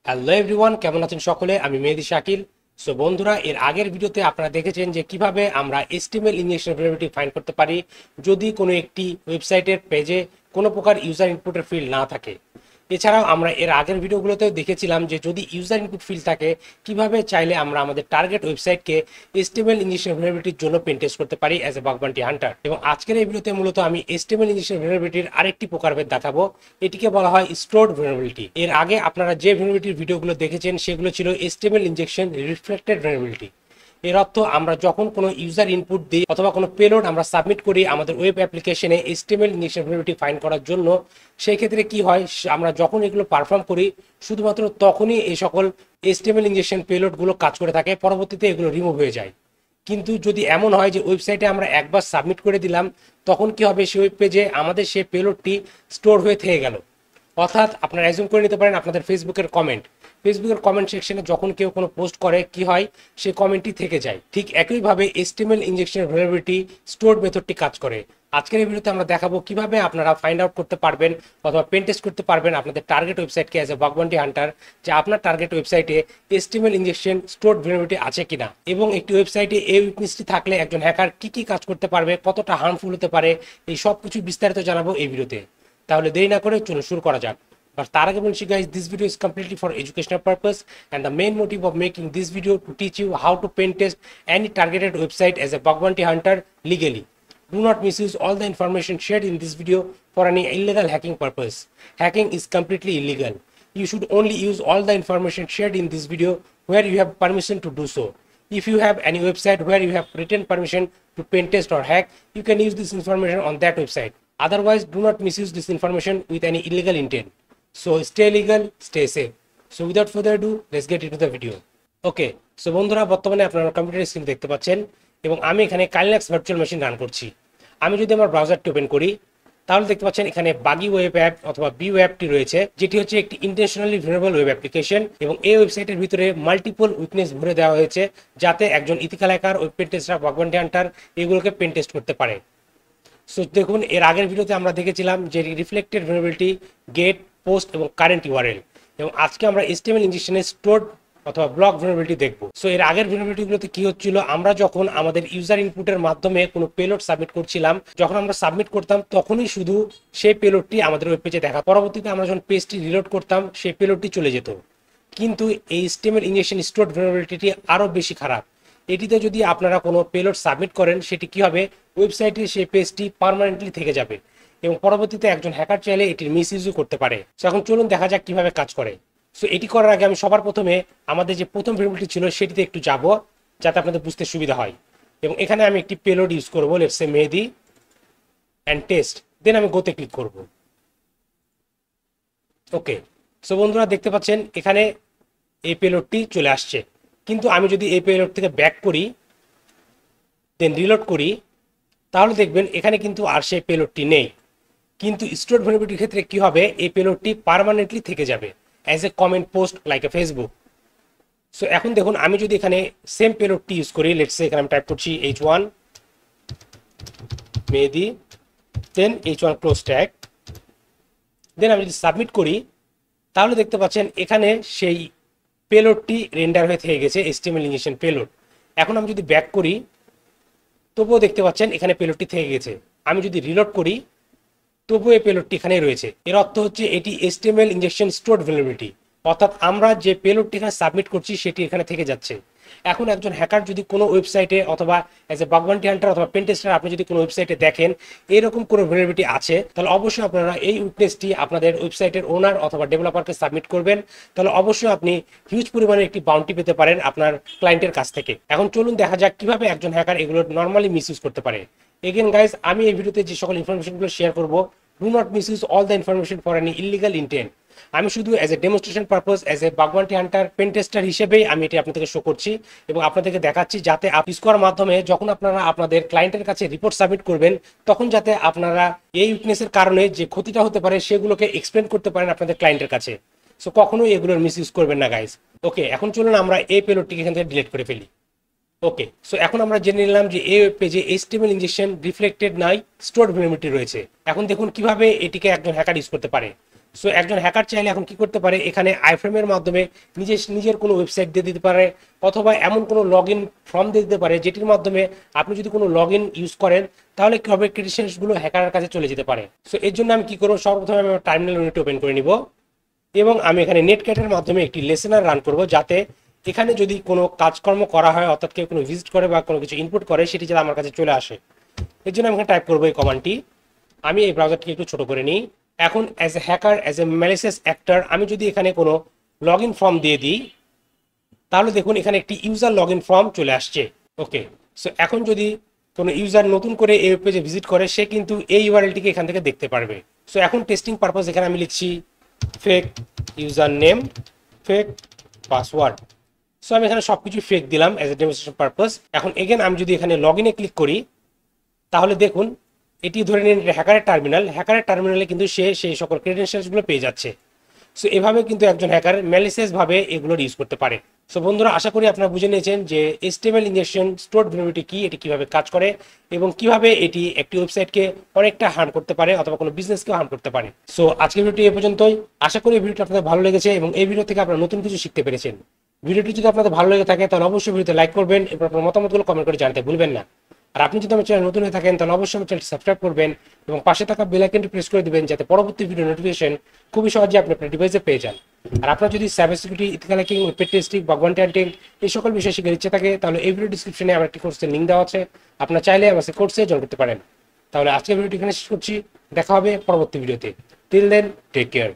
Hello everyone, কেমন আছেন সকলে? আমি মেহেদী শাকিল। সো বন্ধুরা, এর আগের ভিডিওতে আপনারা দেখেছেন যে কিভাবে আমরা HTML ইনজেকশন ভ্যালিডিটি ফাইন্ড করতে পারি যদি কোনো একটি ওয়েবসাইটের পেজে কোনো প্রকার ইউজার ইনপুটের ফিল্ড না থাকে। এছাড়াও আমরা এর আগের ভিডিওগুলোতেও দেখেছিলাম যে যদি ইউজার ইনপুট ফিল্ড থাকে কিভাবে চাইলে আমরা আমাদের টার্গেট ওয়েবসাইটকে HTML ইনজেকশন ভ্যালিডিটির জন্য পেন টেস্ট করতে পারি as a bug bounty hunter. এবং আজকের এই ভিডিওতে মূলত আমি HTML ইনজেকশন ভ্যালিডিটির আরেকটি প্রকারভেদ দেখাবো। এটিকে বলা হয় স্টোরড ভ্যালিডিটি। এর আগে আপনারা যে ভ্যালিডিটির ভিডিওগুলো দেখেছেন সেগুলো ছিল HTML ইনজেকশন রিফ্লেক্টেড ভ্যালিডিটি। এর অর্থ আমরা যখন কোনো ইউজার ইনপুট দিই অথবা কোনো পেলোড আমরা সাবমিট করি আমাদের ওয়েব অ্যাপ্লিকেশনে HTML ইনজেকশন ভ্যালিডিটি ফাইন্ড করার জন্য, সেই ক্ষেত্রে কি হয়, আমরা যখন এগুলো পারফর্ম করি শুধুমাত্র তখনই এই সকল HTML ইনজেকশন পেলোডগুলো কাজ করে থাকে, পরবর্তীতে এগুলো রিমুভ হয়ে যায়। কিন্তু যদি এমন হয় যে ওয়েবসাইটে আমরা একবার সাবমিট করে দিলাম, তখন কি হবে, সেই ওয়েব পেজে আমাদের সেই পেলোডটি স্টোর হয়ে থেকে গেল। অর্থাৎ আপনারা অ্যাজিউম করে নিতে পারেন আপনাদের ফেসবুকের কমেন্ট সেকশনে যখন কেউ কোনো পোস্ট করে কি হয়, সেই কমেন্টটি থেকে যায়। ঠিক একইভাবে HTML ইনজেকশন ভ্যালিডিটি স্টোরড মেথডটি কাজ করে। আজকের এই ভিডিওতে আমরা দেখাবো কিভাবে আপনারা ফাইন্ড আউট করতে পারবেন অথবা পেন টেস্ট করতে পারবেন আপনাদের টার্গেট ওয়েবসাইটকে as a bug bounty hunter, যে আপনার টার্গেট ওয়েবসাইটে HTML ইনজেকশন স্টোরড ভ্যালিডিটি আছে কিনা, এবং একটি ওয়েবসাইটে এই উইকনেসটি থাকলে একজন হ্যাকার কি কি কাজ করতে পারবে, কতটা হার্মফুল হতে পারে, এই সব কিছু বিস্তারিত জানাবো এই ভিডিওতে। তাহলে দেরি না করে চলুন শুরু করা যাক। But তার আগে বলছি guys, this video is completely for educational purpose and the main motive of making this video to teach you how to pen test any targeted website as a bug bounty hunter legally. Do not misuse all the information shared in this video for any illegal hacking purpose. Hacking is completely illegal. You should only use all the information shared in this video where you have permission to do so. If you have any website where you have written permission to pen test or hack, you can use this information on that website. Otherwise, do not misuse this information with any illegal intent. So stay legal, stay safe. So without further ado, let's get into the video. Okay, so বন্ধুরা, বর্তমানে আপনারা computer screen দেখতে পাচ্ছেন এবং আমি এখানে কাইনেক্স virtual machine run করছি। আমি যদি আমার ব্রাউজারটি ওপেন করি তাহলে দেখতে পাচ্ছেন এখানে বাগি ওয়েব অ্যাপ অথবা বি ওয়েবটি রয়েছে, যেটি হচ্ছে একটি ইন্টেনশনালি ভিউনেবল ওয়েব অ্যাপ্লিকেশন। এবং এই ওয়েবসাইটের ভিতরে মাল্টিপল উইকনেস ভরে দেওয়া হয়েছে যাতে একজন ethical hacker, web pen tester, bug bounty hunter এগুলোকে পেন টেস্ট করতে পারে। সো দেখুন, এর আগের ভিডিওতে আমরা দেখেছিলাম যে রিফ্লেক্টেড ভেরিয়েবিলিটি, গেট, পোস্ট এবং কারেন্ট ইউআরএল, এবং আজকে আমরা HTML ইনজেকশনের স্টোরড অথবা ব্লক ভেরিয়েবিলিটি দেখব। সো এর আগের ভেরিয়েবিলিটিগুলোতে কি হচ্ছিল, আমরা যখন আমাদের ইউজার ইনপুটের মাধ্যমে কোনো পেলোড সাবমিট করছিলাম, যখন আমরা সাবমিট করতাম তখনই শুধু সেই পেলোডটি আমাদের ওয়েব পেজে দেখা, পরবর্তীতে আমরা যখন পেজটি রিলোড করতাম সেই পেলোডটি চলে যেত। কিন্তু এই HTML ইনজেকশন স্টোরড ভেরিয়েবিলিটি আরও বেশি খারাপ। এটিতে যদি আপনারা কোনো পেলোড সাবমিট করেন, সেটি কি হবে, ওয়েবসাইটে সেই পেজটি পার্মানেন্টলি থেকে যাবে এবং পরবর্তীতে একজন হ্যাকার চাইলে এটির মিস ইউজও করতে পারে। সো এখন চলুন দেখা যাক কিভাবে কাজ করে। সো এটি করার আগে আমি সবার প্রথমে আমাদের যে প্রথম ভেরিয়েবলটি ছিল সেটিতে একটু যাব, যাতে আপনাদের বুঝতে সুবিধা হয়। এবং এখানে আমি একটি পেলোড ইউজ করবো, let's say Mehedi and test, then আমি গোতে ক্লিক করব। ওকে, সো বন্ধুরা দেখতে পাচ্ছেন এখানে এই পেলোডটি চলে আসছে। কিন্তু আমি যদি এই পেলোড থেকে ব্যাক করি দেন রিলোড করি, তাহলে দেখবেন এখানে কিন্তু আর সেই পেলোডটি নেই। কিন্তু স্টোরড ভেরিয়েবিলিটির ক্ষেত্রে কি হবে, এই পেলোডটি পার্মানেন্টলি থেকে যাবে as a comment post like a Facebook. So এখন দেখুন, আমি যদি এখানে সেম পেলোডটি ইউজ করি, লেটস সে এখানে আমি টাইপ করছি h1 মেহেদি, দেন h1 ক্লোজ ট্যাগ, দেন আমি যদি সাবমিট করি তাহলে দেখতে পাচ্ছেন এখানে সেই পেলোডটি রেন্ডার হয়ে থেকে গেছে, HTML ইনজেকশন পেলোড। এখন আমি যদি ব্যাক করি তবুও দেখতে পাচ্ছেন এখানে পেলোডটি থেকে গেছে। আমি যদি রিলোড করি তবুও এই পেলোডটি এখানে রয়েছে। এর অর্থ হচ্ছে এটি HTML ইনজেকশন স্টোরড ভেরিয়েবিলিটি, অর্থাৎ আমরা যে পেলোডটি এখানে সাবমিট করছি সেটি এখানে থেকে যাচ্ছে। এখন একজন হ্যাকার যদি কোনো ওয়েবসাইটে অথবা as a bug bounty hunter অথবা পেন টেস্টার আপনি যদি কোনো ওয়েবসাইটে দেখেন এরকম কোনো ভেরিয়েবিলিটি আছে, তাহলে অবশ্যই আপনারা এই উইকনেসটি আপনাদের ওয়েবসাইটের ওনার অথবা ডেভেলপারকে সাবমিট করবেন। তাহলে অবশ্যই আপনি হিউজ পরিমাণে একটি বাউন্টি পেতে পারেন আপনার ক্লায়েন্টের কাছ থেকে। এখন চলুন দেখা যাক কিভাবে একজন হ্যাকার এগুলো নর্মালি মিসইউজ করতে পারে। এগেন গাইজ, আমি এই ভিডিওতে যে সকল ইনফরমেশনগুলো শেয়ার করবো, do not misuse all the information for any illegal intent. আমি শুধু as a demonstration purpose, as a bug bounty hunter pen tester হিসেবেই আমি এটি আপনাদেরকে শো করছি এবং আপনাদেরকে দেখাচ্ছি, যাতে ইউজ করার মাধ্যমে যখন আপনারা আপনাদের ক্লায়েন্টের কাছে রিপোর্ট সাবমিট করবেন তখন যাতে আপনারা এই উইকনেসের কারণে যে ক্ষতিটা হতে পারে সেগুলোকে এক্সপ্লেন করতে পারেন আপনাদের ক্লায়েন্টের কাছে। সো কখনোই এগুলোর মিস ইউজ করবেন না গাইজ। ওকে, এখন চলুন আমরা এই পেলোডটিকে এখান থেকে ডিলিট করে ফেলি। ওকে, সো এখন আমরা জেনে নিলাম যে এই ওয়েব পেজে HTML ইনজেকশন রিফ্লেক্টেড নাই স্টোরড ভেরিয়েবিলিটি রয়েছে। এখন দেখুন কিভাবে এটিকে একজন হ্যাকার ইউজ করতে পারে। সো একজন হ্যাকার চাইলে এখন কি করতে পারে, এখানে আইফ্রেমের মাধ্যমে নিজের কোনো ওয়েবসাইট দিয়ে দিতে পারে, অথবা এমন কোনো লগ ইন ফর্ম দিয়ে দিতে পারে যেটির মাধ্যমে আপনি যদি কোনো লগ ইন ইউজ করেন তাহলে কি হবে, ক্রেডেনশিয়ালসগুলো হ্যাকারের কাছে চলে যেতে পারে। সো এর জন্য আমি কি করবো, সর্বপ্রথমে আমি আমার টার্মিনাল ইউনিট ওপেন করে নিব এবং আমি এখানে নেটক্যাটের মাধ্যমে একটি লেসেনার রান করব, যাতে এখানে যদি কোনো কাজকর্ম করা হয়, অর্থাৎ কেউ কোনো ভিজিট করে বা কোনো কিছু ইনপুট করে, সেটি যাতে আমার কাছে চলে আসে। এর জন্য আমি এখানে টাইপ করবো এই কমান্ডটি। আমি এই ব্রাউজারটিকে একটু ছোট করে নিই। এখন as a hacker, as a malicious actor, আমি যদি এখানে কোনো লগ ইন ফর্ম দিয়ে দিই তাহলে দেখুন এখানে একটি ইউজার লগ ইন ফর্ম চলে আসছে। ওকে, সো এখন যদি কোনো ইউজার নতুন করে এই পেজে ভিজিট করে, সে কিন্তু এই ইউআরএলটিকে এখান থেকে দেখতে পারবে। সো এখন টেস্টিং পারপাস এখানে আমি লিখছি fake user name, fake password. So আমি এখানে সবকিছু ফেক দিলাম অ্যাজ এ ডেমনস্ট্রেশন পারপাস। এখন এগেন আমি যদি এখানে লগ ইনে ক্লিক করি তাহলে দেখুন এটি ধরে নিন হ্যাকারের টার্মিনাল। হ্যাকারের টার্মিনালে কিন্তু সে সেই সকল ক্রেডেনশিয়ালসগুলো পেয়ে যাচ্ছে। সো এভাবে কিন্তু একজন হ্যাকার ম্যালিসিয়াসভাবে এগুলোর ইউজ করতে পারে। সো বন্ধুরা, আশা করি আপনারা বুঝে নিয়েছেন যে HTML ইনজেকশন স্টোরড ভ্যালুবিলিটি কি, এটি কিভাবে কাজ করে এবং কিভাবে এটি একটি ওয়েবসাইটকে অনেকটা হার্ম করতে পারে অথবা কোনো বিজনেসকেও হার্ম করতে পারে। সো আজকের ভিডিওটি এ পর্যন্তই। আশা করি ভিডিওটি আপনাদের ভালো লেগেছে এবং এই ভিডিও থেকে আপনারা নতুন কিছু শিখতে পেরেছেন। ভিডিওটি যদি আপনাদের ভালো লেগে থাকে তাহলে অবশ্যই ভিডিওতে লাইক করবেন এবং আপনার মতামতগুলো কমেন্ট করে জানাতে ভুলবেন না। আর আপনি যদি আমার চ্যানেল নতুন হয়ে থাকেন তাহলে অবশ্যই আমার চ্যানেলটি সাবস্ক্রাইব করবেন এবং পাশে থাকা বেল আইকনটি প্রেস করে দিবেন, যাতে পরবর্তী ভিডিও নোটিফিকেশন খুবই সহজে আপনি আপনার ডিভাইসে পেয়ে যান। আর আপনার যদি cyber security, ethical hacking, web testing, bug bounty hunting এই সকল বিষয়ে শিখার ইচ্ছে থাকে তাহলে এই ভিডিও ডিসক্রিপশনে আমার একটি কোর্সের লিঙ্ক দেওয়া আছে, আপনারা চাইলে আমার সেই কোর্সে জয়েন করতে পারেন। তাহলে আজকের ভিডিওটি এখানে শেষ করছি, দেখা হবে পরবর্তী ভিডিওতে। Till then, take care.